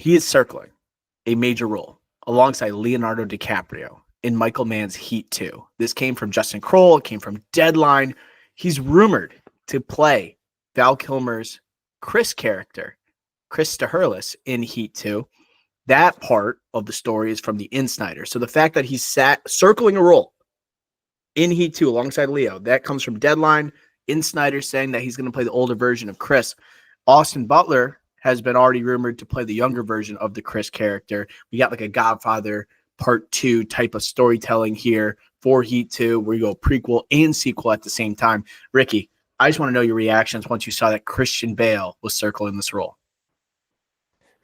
He is circling a major role alongside Leonardo DiCaprio in Michael Mann's Heat 2. This came from Justin Kroll. It came from Deadline. He's rumored to play Val Kilmer's Chris character, Chris Staherlis, in Heat 2. That part of the story is from the Insider. So the fact that he's circling a role in Heat 2 alongside Leo, that comes from Deadline. Insider saying that he's going to play the older version of Chris. Austin Butler has been already rumored to play the younger version of the Chris character. We got like a Godfather Part 2 type of storytelling here for Heat 2, where you go prequel and sequel at the same time. Ricky, I just want to know your reactions once you saw that Christian Bale was circling this role.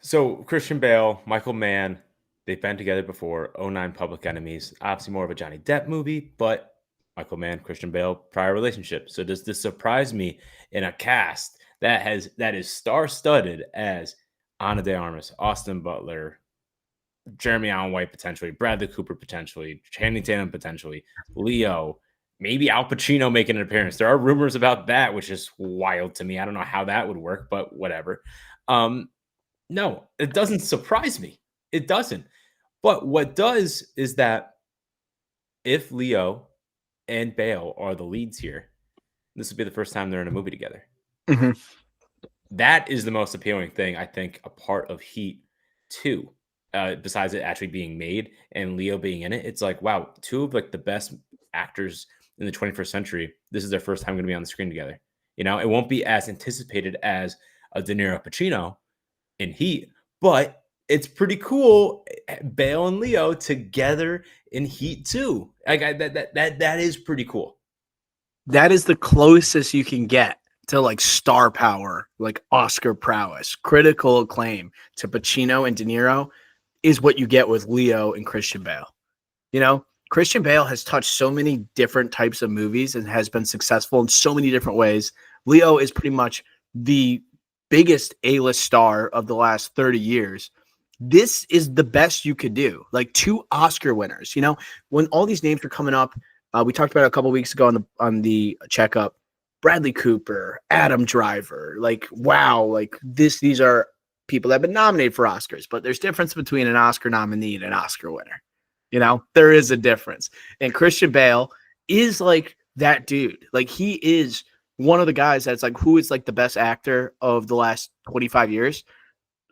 So Christian Bale, Michael Mann, they've been together before. 09 Public Enemies, obviously more of a Johnny Depp movie, but Michael Mann, Christian Bale, prior relationship. So does this surprise me in a cast that is star-studded as Ana de Armas, Austin Butler, Jeremy Allen White potentially, Bradley Cooper potentially, Channing Tatum potentially, Leo, maybe Al Pacino making an appearance. There are rumors about that, which is wild to me. I don't know how that would work, but whatever. No, it doesn't surprise me. It doesn't. But what does is that if Leo and Bale are the leads here, this would be the first time they're in a movie together. Mm-hmm. That is the most appealing thing, I think, a part of Heat 2. Besides it actually being made and Leo being in it, it's like, wow, two of like the best actors in the 21st century. This is their first time going to be on the screen together. You know, it won't be as anticipated as a De Niro Pacino in Heat, but it's pretty cool. Bale and Leo together in Heat 2. Like that is pretty cool. That is the closest you can get to like star power, like Oscar prowess, critical acclaim to Pacino and De Niro is what you get with Leo and Christian Bale. You know, Christian Bale has touched so many different types of movies and has been successful in so many different ways. Leo is pretty much the biggest A-list star of the last 30 years. This is the best you could do. Like two Oscar winners. You know, when all these names are coming up, we talked about it a couple weeks ago on the checkup. Bradley Cooper, Adam Driver, like wow, like these are people that have been nominated for Oscars, but there's difference between an Oscar nominee and an Oscar winner. You know, there is a difference. And Christian Bale is like that dude. Like he is one of the guys that's like, who is like the best actor of the last 25 years.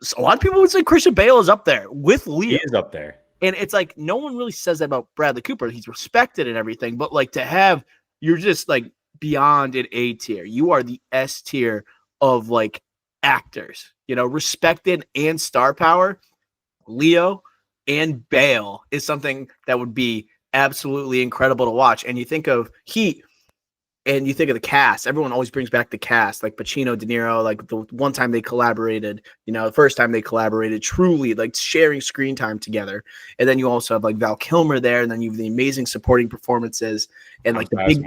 So a lot of people would say Christian Bale is up there with Leo. He is up there. And it's like, no one really says that about Bradley Cooper. He's respected and everything, but like to have, you're just like beyond an A tier. You are the S tier of like actors, you know, respected and star power. Leo and Bale is something that would be absolutely incredible to watch. And you think of Heat and you think of the cast, everyone always brings back the cast, like Pacino, De Niro, like the one time they collaborated, you know, the first time they collaborated, truly like sharing screen time together. And then you also have like Val Kilmer there, and then you have the amazing supporting performances and like the big,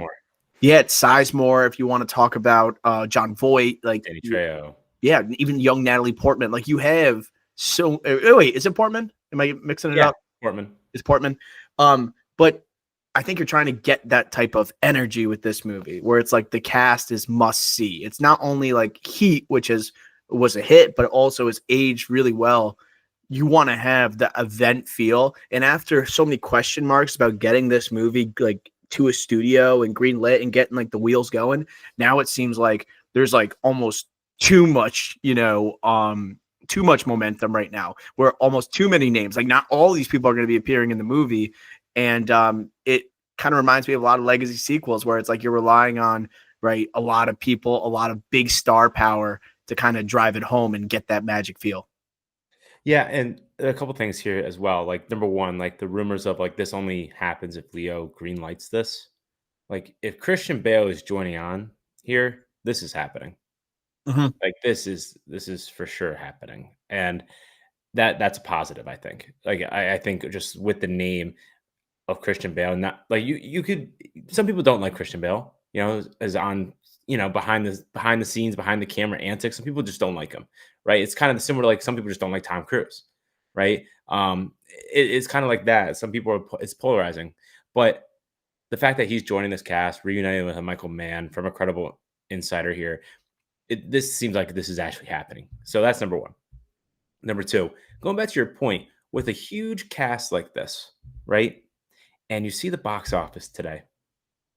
it's Sizemore. If you want to talk about John Voight, like Danny Trejo. Yeah, even young Natalie Portman. Like you have so. Oh, wait, is it Portman? Am I mixing it up? Portman. It's Portman. But I think you're trying to get that type of energy with this movie, where it's like the cast is must see. It's not only like Heat, which was a hit, but also has aged really well. You want to have the event feel, and after so many question marks about getting this movie like to a studio and green lit and getting like the wheels going, now it seems like there's like almost too much, you know, too much momentum right now, where almost too many names, like not all these people are going to be appearing in the movie. And it kind of reminds me of a lot of legacy sequels where it's like you're relying on, right, a lot of people, a lot of big star power to kind of drive it home and get that magic feel. Yeah, and a couple things here as well. Like number one, like the rumors of like this only happens if Leo green lights this. Like if Christian Bale is joining on here, this is happening. Mm-hmm. Like this is for sure happening, and that's a positive. I think. Like I think just with the name of Christian Bale, not like you could. Some people don't like Christian Bale, you know, as on behind the scenes, behind the camera antics. Some people just don't like him, right? It's kind of similar. Like some people just don't like Tom Cruise, right? It's kind of like that. Some people it's polarizing, but the fact that he's joining this cast, reuniting with Michael Mann from a credible insider here, this seems like this is actually happening. So that's number one. Number two, going back to your point, with a huge cast like this, right? And you see the box office today,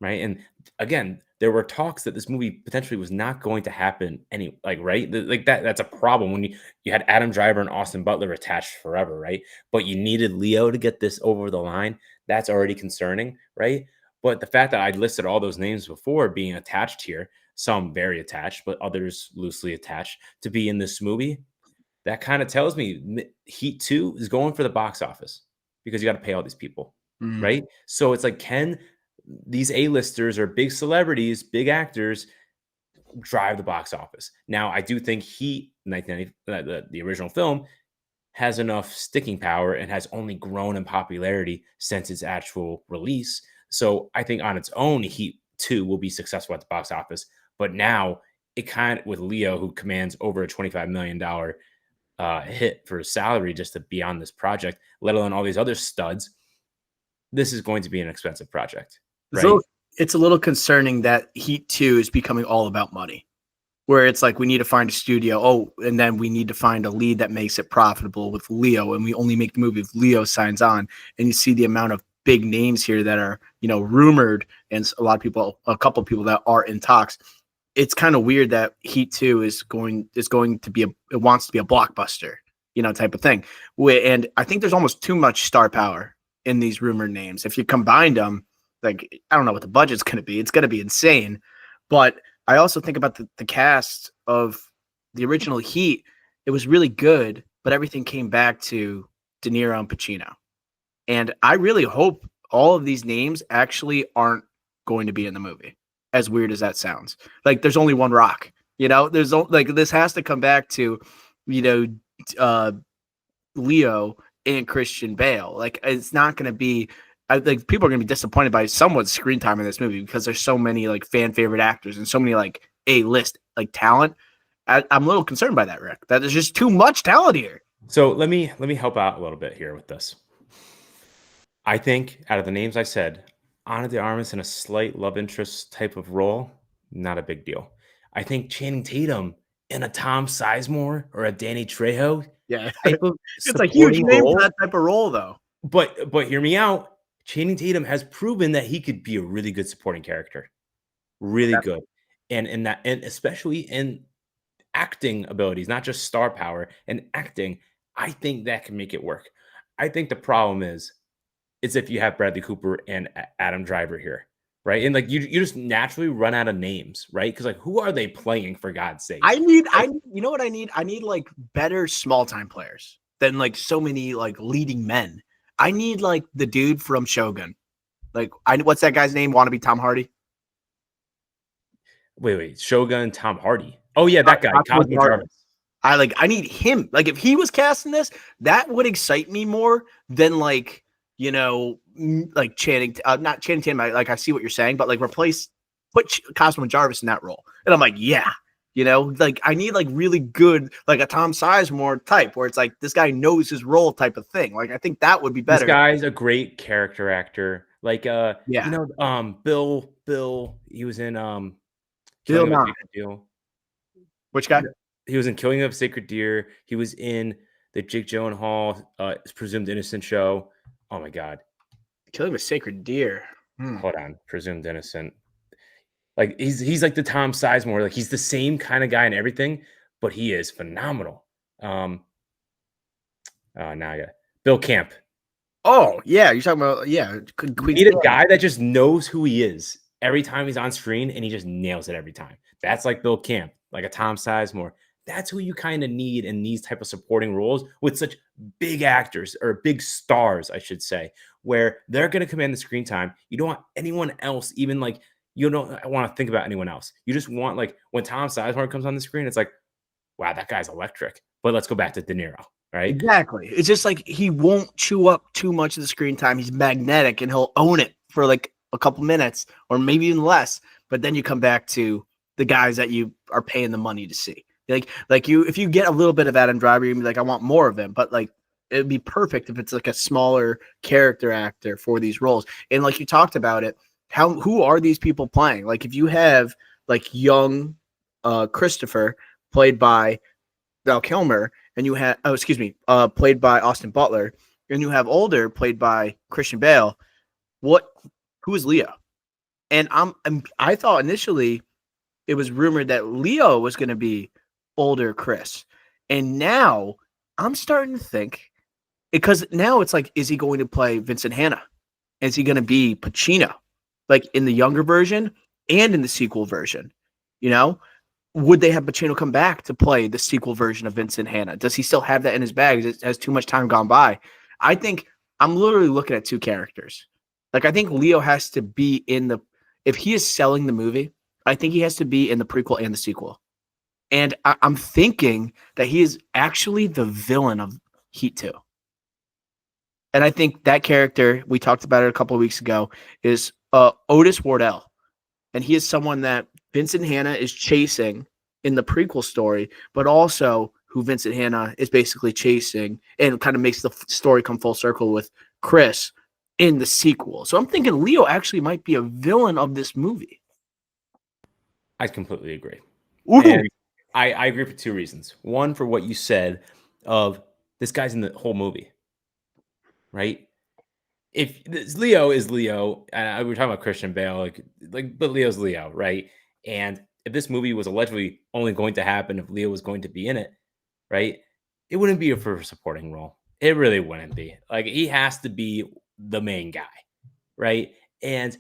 right? And again, there were talks that this movie potentially was not going to happen any like right? Like that's a problem when you had Adam Driver and Austin Butler attached forever, right? But you needed Leo to get this over the line. That's already concerning, right? But the fact that I listed all those names before being attached here, some very attached, but others loosely attached to be in this movie, that kind of tells me Heat 2 is going for the box office because you got to pay all these people, right? So it's like, can these A-listers or big celebrities, big actors drive the box office? Now, I do think Heat, 1990, the original film, has enough sticking power and has only grown in popularity since its actual release. So I think on its own, Heat 2 will be successful at the box office. But now it kind of, with Leo, who commands over a $25 million hit for his salary just to be on this project, let alone all these other studs, this is going to be an expensive project, right? It's a little concerning that Heat 2 is becoming all about money, where it's like we need to find a studio. Oh, and then we need to find a lead that makes it profitable with Leo. And we only make the movie if Leo signs on. And you see the amount of big names here that are, rumored, and a couple of people that are in talks. It's kind of weird that Heat 2 is going to be it wants to be a blockbuster, type of thing. And I think there's almost too much star power in these rumored names. If you combined them, like, I don't know what the budget's going to be. It's going to be insane. But I also think about the cast of the original Heat. It was really good, but everything came back to De Niro and Pacino. And I really hope all of these names actually aren't going to be in the movie, as weird as that sounds. Like, there's only one Rock, there's like, this has to come back to, Leo and Christian Bale. Like, it's not going to be, I think people are going to be disappointed by someone's screen time in this movie because there's so many like fan favorite actors and so many like A-list like talent. I'm a little concerned by that, Rick. That there's just too much talent here. So let me help out a little bit here with this. I think out of the names I said, Ana de Armas in a slight love interest type of role, not a big deal. I think Channing Tatum in a Tom Sizemore or a Danny Trejo type of it's a huge name role. for that type of role, though. But hear me out. Channing Tatum has proven that he could be a really good supporting character, really good, and especially in acting abilities, not just star power and acting. I think that can make it work. I think the problem is if you have Bradley Cooper and Adam Driver here, right? And like you just naturally run out of names, right? Because like, who are they playing, for God's sake? You know what I need? I need like better small time players than like so many like leading men. I need like the dude from Shogun. Like, what's that guy's name? Want to be Tom Hardy? Wait, Shogun, Tom Hardy. Oh yeah, that guy, Cosmo Jarvis. I need him. Like, if he was cast in this, that would excite me more than like, like Channing, not Channing Tatum. Like, I see what you're saying, but like put Cosmo Jarvis in that role, and I'm like, yeah. Like, I need like really good, like a Tom Sizemore type where it's like this guy knows his role type of thing. Like, I think that would be better. This guy's a great character actor. Like, Bill, he was in Bill Nye. Which guy? He was in Killing of a Sacred Deer. He was in the Jake Gyllenhaal Presumed Innocent show. Oh my God. Killing of a Sacred Deer. Hold on. Presumed Innocent. Like, he's like the Tom Sizemore. Like, he's the same kind of guy in everything, but he is phenomenal. Now I got Bill Camp. Oh, yeah. You're talking about, We need a guy that just knows who he is every time he's on screen, and he just nails it every time. That's like Bill Camp, like a Tom Sizemore. That's who you kind of need in these type of supporting roles with such big actors, or big stars, I should say, where they're going to command the screen time. You don't want anyone else, even like, you don't want to think about anyone else. You just want, like, when Tom Sizemore comes on the screen, it's like, wow, that guy's electric. But let's go back to De Niro, right? Exactly. It's just like he won't chew up too much of the screen time. He's magnetic, and he'll own it for like a couple minutes or maybe even less. But then you come back to the guys that you are paying the money to see. Like if you get a little bit of Adam Driver, you'd be like, I want more of him. But like, it'd be perfect if it's like a smaller character actor for these roles. And like you talked about it, who are these people playing? Like, if you have like young Christopher played by Val Kilmer, and you have played by Austin Butler, and you have older played by Christian Bale. Who is Leo? And I thought initially it was rumored that Leo was going to be older Chris. And now I'm starting to think, because now it's like, is he going to play Vincent Hanna? Is he going to be Pacino, like in the younger version and in the sequel version? You know, would they have Pacino come back to play the sequel version of Vincent Hanna? Does he still have that in his bag? Has too much time gone by? I think I'm literally looking at two characters. Like, I think Leo has to be if he is selling the movie, I think he has to be in the prequel and the sequel. And I'm thinking that he is actually the villain of Heat 2. And I think that character, we talked about it a couple of weeks ago, is Otis Wardell. And he is someone that Vincent Hanna is chasing in the prequel story, but also who Vincent Hanna is basically chasing, and kind of makes the story come full circle with Chris in the sequel. So I'm thinking Leo actually might be a villain of this movie. I completely agree. Ooh. And I agree for two reasons. One, for what you said of this guy's in the whole movie, right? If Leo is Leo, and we were talking about Christian Bale, but Leo's Leo, right? And if this movie was allegedly only going to happen if Leo was going to be in it, right? It wouldn't be for a supporting role. It really wouldn't be. Like, he has to be the main guy, right? And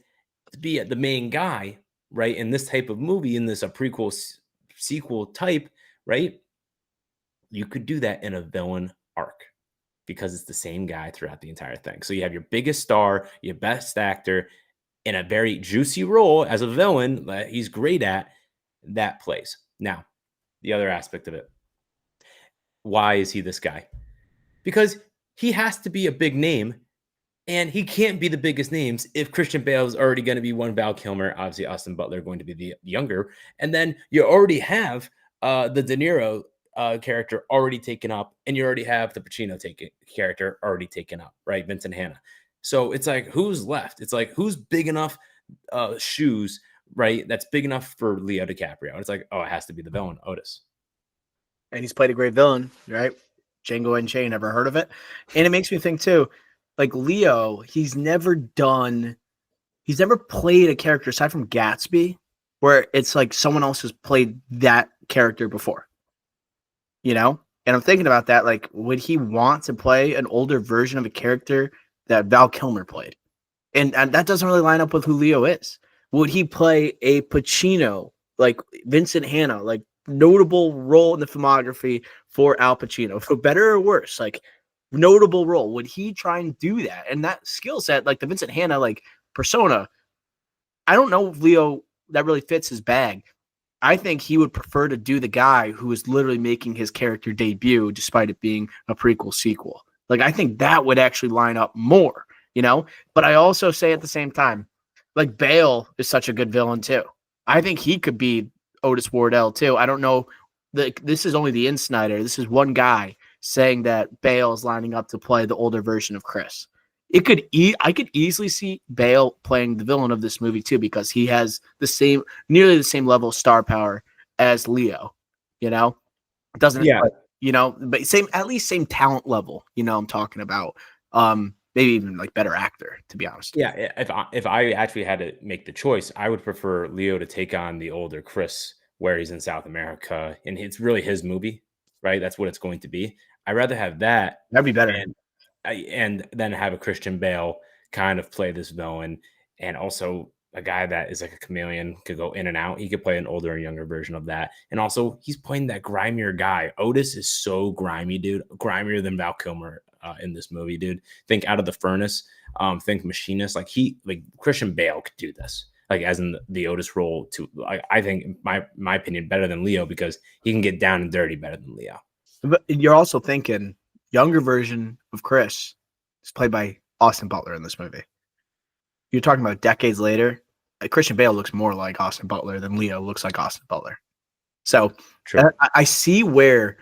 to be the main guy, right, in this type of movie, in this a prequel sequel type, right? You could do that in a villain arc because it's the same guy throughout the entire thing. So you have your biggest star, your best actor in a very juicy role as a villain that he's great at, that plays. Now, the other aspect of it. Why is he this guy? Because he has to be a big name, and he can't be the biggest names if Christian Bale is already going to be one, Val Kilmer, obviously Austin Butler going to be the younger, and then you already have the De Niro character already taken up, and you already have the Pacino character already taken up, right? Vincent Hanna. So it's like, who's left? It's like, who's big enough shoes, right? That's big enough for Leo DiCaprio. And it's like, oh, it has to be the villain, Otis. And he's played a great villain, right? Django Unchained, ever heard of it? And it makes me think too, like Leo, he's never played a character aside from Gatsby where it's like someone else has played that character before, you know? And I'm thinking about that, like, would he want to play an older version of a character that Val Kilmer played? And that doesn't really line up with who Leo is. Would he play a Pacino, like Vincent Hanna, like notable role in the filmography for Al Pacino, for better or worse, like notable role? Would he try and do that? And that skill set, like the Vincent Hanna, like persona, I don't know if Leo that really fits his bag. I think he would prefer to do the guy who is literally making his character debut, despite it being a prequel sequel. Like, I think that would actually line up more, you know? But I also say at the same time, like, Bale is such a good villain too. I think he could be Otis Wardell too. I don't know. This is only the insider. This is one guy saying that Bale is lining up to play the older version of Chris. I could easily see Bale playing the villain of this movie too, because he has nearly the same level of star power as Leo. You know, doesn't, Yeah. but at least same talent level. You know, I'm talking about. Maybe even like better actor, to be honest. Yeah, if I actually had to make the choice, I would prefer Leo to take on the older Chris, where he's in South America, and it's really his movie, right? That's what it's going to be. I'd rather have that. That'd be better. And then have a Christian Bale kind of play this villain, and also a guy that is like a chameleon, could go in and out. He could play an older and younger version of that. And also, he's playing that grimier guy. Otis is so grimy, dude. Grimier than Val Kilmer in this movie, dude. Think Out of the Furnace. Think Machinist. Like Christian Bale could do this. Like, as in the Otis role, too. I think, my opinion, better than Leo, because he can get down and dirty better than Leo. But you're also thinking younger version of Chris is played by Austin Butler in this movie. You're talking about decades later. Christian Bale looks more like Austin Butler than Leo looks like Austin Butler. So I see where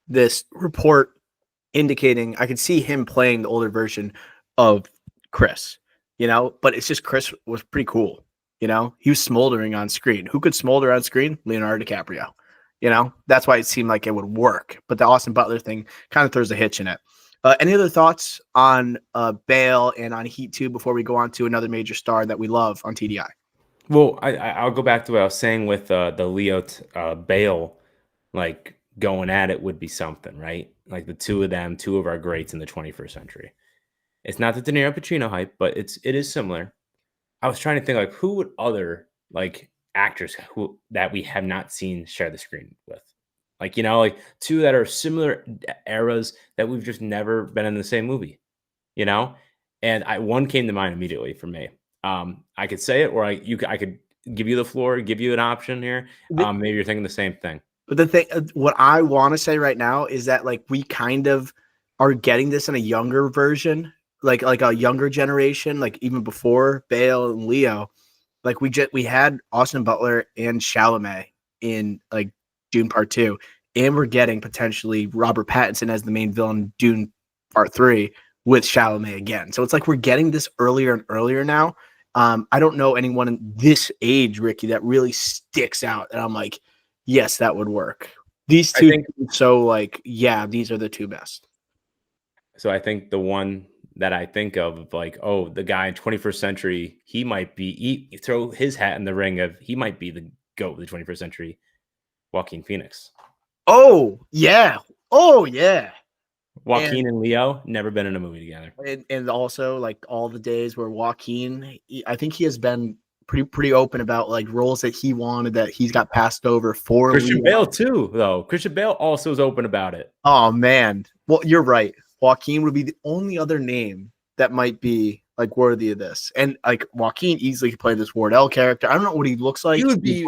this report indicating I could see him playing the older version of Chris, you know, but it's just Chris was pretty cool. You know, he was smoldering on screen. Who could smolder on screen? Leonardo DiCaprio. You know, that's why it seemed like it would work. But the Austin Butler thing kind of throws a hitch in it. Any other thoughts on Bale and on Heat 2 before we go on to another major star that we love on TDI? Well, I'll go back to what I was saying with the Leo Bale, like going at it would be something, right? Like the two of them, two of our greats in the 21st century. It's not the De Niro Pacino hype, but it is similar. I was trying to think like who would other like actors who that we have not seen share the screen with, like like two that are similar eras that we've just never been in the same movie, you know. And one came to mind immediately for me. I could say it, or I could give you the floor, give you an option here. Maybe you're thinking the same thing. But the thing, what I want to say right now is that like we kind of are getting this in a younger version, like a younger generation, like even before Bale and Leo. Like we had Austin Butler and Chalamet in like Dune Part 2, and we're getting potentially Robert Pattinson as the main villain Dune Part 3 with Chalamet again. So it's like we're getting this earlier and earlier now. I don't know anyone in this age, Ricky, that really sticks out. And I'm like, yes, that would work. These two, so like, yeah, these are the two best. So I think the one that I think of like, oh, the guy in 21st century, he might be, throw his hat in the ring of, he might be the GOAT of the 21st century, Joaquin Phoenix. Oh, yeah. Oh, yeah. Joaquin and Leo never been in a movie together. And also like all the days where Joaquin, I think he has been pretty open about like roles that he wanted that he's got passed over for. Christian Bale too, though. Christian Bale also is open about it. Oh man. Well, you're right. Joaquin would be the only other name that might be like worthy of this. And like Joaquin easily could play this Wardell character. I don't know what he looks like. He would be,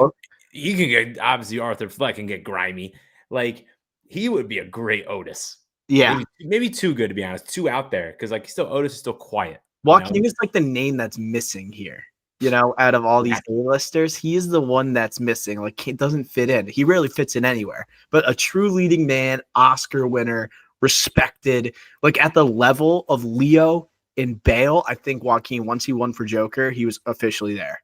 he can get, obviously Arthur Fleck can get grimy. Like he would be a great Otis. Yeah. Maybe too good to be honest. Too out there. Because like still Otis is still quiet. Joaquin is like the name that's missing here. You know, out of all these A-listers, he is the one that's missing. Like, it doesn't fit in. He rarely fits in anywhere. But a true leading man, Oscar winner, respected, like at the level of Leo and Bale, I think Joaquin, once he won for Joker, he was officially there.